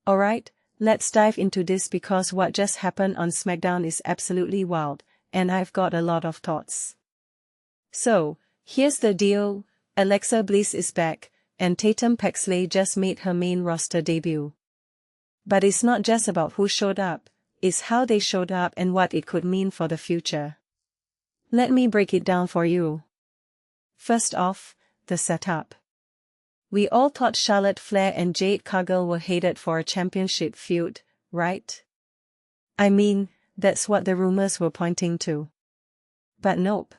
Alright, let's dive into this because what just happened on SmackDown is absolutely wild, and I've got a lot of thoughts. So, here's the deal, Alexa Bliss is back, and Tatum Paxley just made her main roster debut. But it's not just about who showed up, it's how they showed up and what it could mean for the future. Let me break it down for you. First off, the setup. We all thought Charlotte Flair and Jade Cargill were headed for a championship feud, right? I mean, that's what the rumors were pointing to. But nope.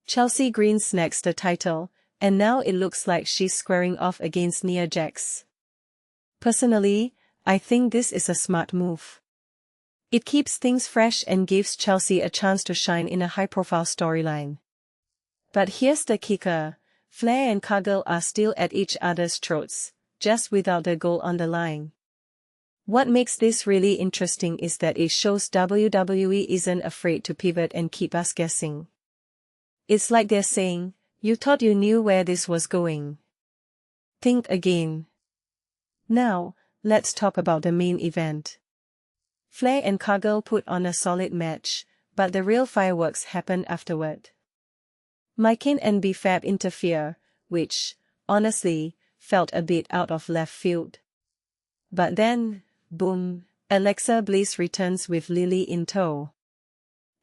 Chelsea Green snacks the title, and now it looks like she's squaring off against Nia Jax. Personally, I think this is a smart move. It keeps things fresh and gives Chelsea a chance to shine in a high-profile storyline. But here's the kicker, Flair and Cargill are still at each other's throats, just without the goal on the line. What makes this really interesting is that it shows WWE isn't afraid to pivot and keep us guessing. It's like they're saying, you thought you knew where this was going. Think again. Now, let's talk about the main event. Flair and Cargill put on a solid match, but the real fireworks happened afterward. Michin B-Fab interfere, which, honestly, felt a bit out of left field. But then, boom, Alexa Bliss returns with Lilly in tow.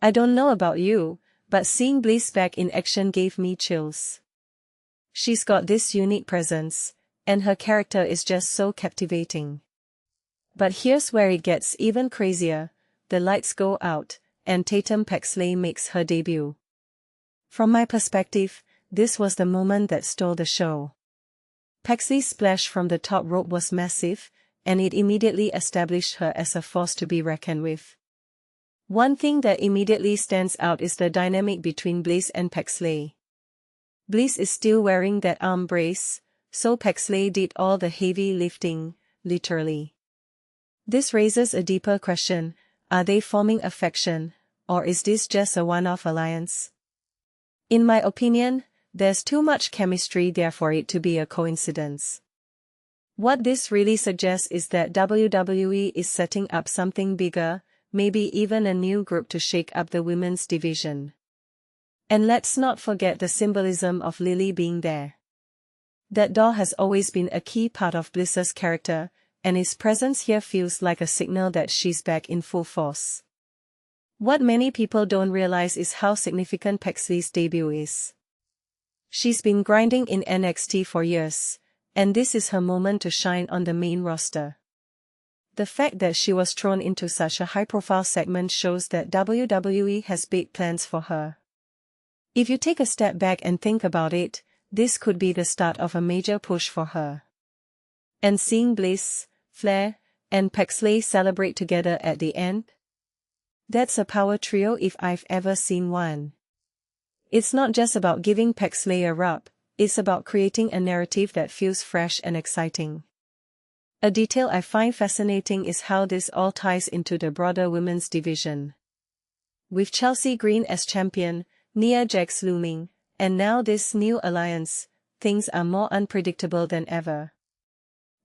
I don't know about you, but seeing Bliss back in action gave me chills. She's got this unique presence, and her character is just so captivating. But here's where it gets even crazier, the lights go out, and Tatum Paxley makes her debut. From my perspective, this was the moment that stole the show. Paxley's splash from the top rope was massive, and it immediately established her as a force to be reckoned with. One thing that immediately stands out is the dynamic between Bliss and Paxley. Bliss is still wearing that arm brace, so Paxley did all the heavy lifting, literally. This raises a deeper question, are they forming affection, or is this just a one-off alliance? In my opinion, there's too much chemistry there for it to be a coincidence. What this really suggests is that WWE is setting up something bigger, maybe even a new group to shake up the women's division. And let's not forget the symbolism of Lilly being there. That doll has always been a key part of Bliss's character, and his presence here feels like a signal that she's back in full force. What many people don't realize is how significant Paxley's debut is. She's been grinding in NXT for years, and this is her moment to shine on the main roster. The fact that she was thrown into such a high-profile segment shows that WWE has big plans for her. If you take a step back and think about it, this could be the start of a major push for her. And seeing Bliss, Flair, and Paxley celebrate together at the end? That's a power trio if I've ever seen one. It's not just about giving Paxley a rub, it's about creating a narrative that feels fresh and exciting. A detail I find fascinating is how this all ties into the broader women's division. With Chelsea Green as champion, Nia Jax looming, and now this new alliance, things are more unpredictable than ever.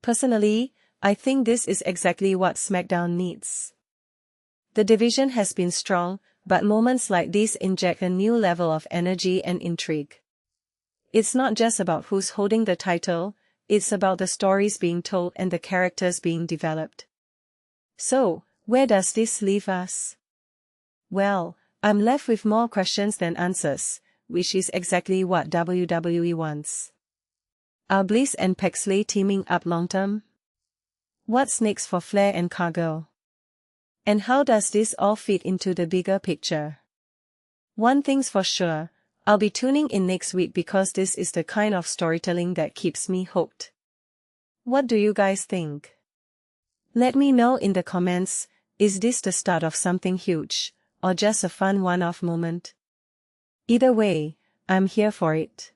Personally, I think this is exactly what SmackDown needs. The division has been strong, but moments like these inject a new level of energy and intrigue. It's not just about who's holding the title, it's about the stories being told and the characters being developed. So, where does this leave us? Well, I'm left with more questions than answers, which is exactly what WWE wants. Are Bliss and Paxley teaming up long-term? What's next for Flair and Cargill? And how does this all fit into the bigger picture? One thing's for sure, I'll be tuning in next week because this is the kind of storytelling that keeps me hooked. What do you guys think? Let me know in the comments, is this the start of something huge, or just a fun one-off moment? Either way, I'm here for it.